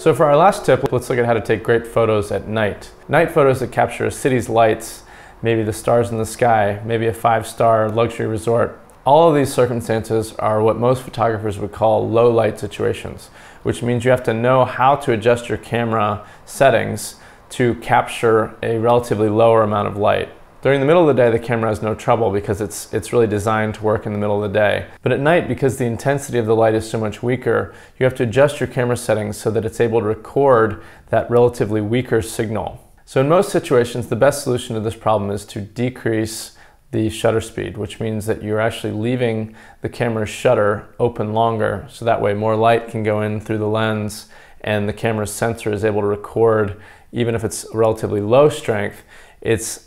So for our last tip, let's look at how to take great photos at night. Night photos that capture a city's lights, maybe the stars in the sky, maybe a 5-star luxury resort. All of these circumstances are what most photographers would call low light situations, which means you have to know how to adjust your camera settings to capture a relatively lower amount of light. During the middle of the day, the camera has no trouble because it's really designed to work in the middle of the day. But at night, because the intensity of the light is so much weaker, you have to adjust your camera settings so that it's able to record that relatively weaker signal. So in most situations, the best solution to this problem is to decrease the shutter speed, which means that you're actually leaving the camera's shutter open longer, so that way more light can go in through the lens and the camera's sensor is able to record, even if it's relatively low strength, it's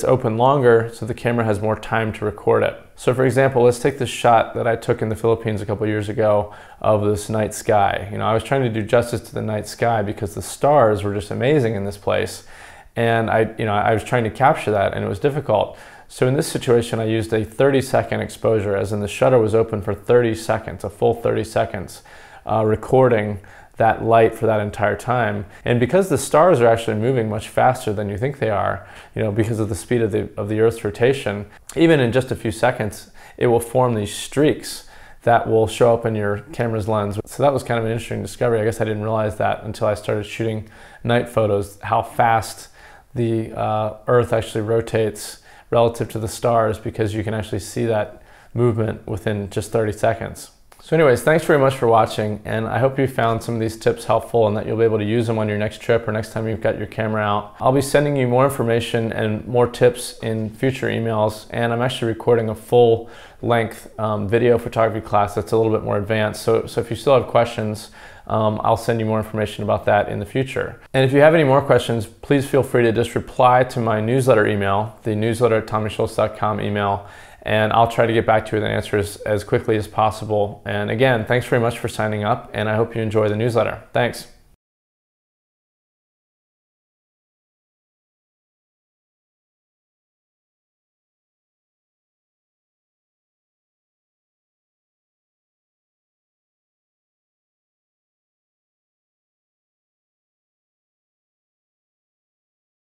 open longer so the camera has more time to record it. So for example, let's take this shot that I took in the Philippines a couple years ago of this night sky. I was trying to do justice to the night sky because the stars were just amazing in this place. And I was trying to capture that and it was difficult. So in this situation, I used a 30-second exposure, as in the shutter was open for 30 seconds, a full 30 seconds, recording that light for that entire time. And because the stars are actually moving much faster than you think they are, because of the speed of the Earth's rotation, even in just a few seconds, it will form these streaks that will show up in your camera's lens. So that was kind of an interesting discovery. I guess I didn't realize that until I started shooting night photos, how fast the Earth actually rotates relative to the stars, because you can actually see that movement within just 30 seconds. So anyways, thanks very much for watching, and I hope you found some of these tips helpful and that you'll be able to use them on your next trip or next time you've got your camera out. I'll be sending you more information and more tips in future emails, and I'm actually recording a full-length video photography class that's a little bit more advanced. So if you still have questions, I'll send you more information about that in the future. And if you have any more questions, please feel free to just reply to my newsletter email, the newsletter@tommyschultz.com email, and I'll try to get back to you with answers as quickly as possible. And again, thanks very much for signing up, and I hope you enjoy the newsletter. Thanks.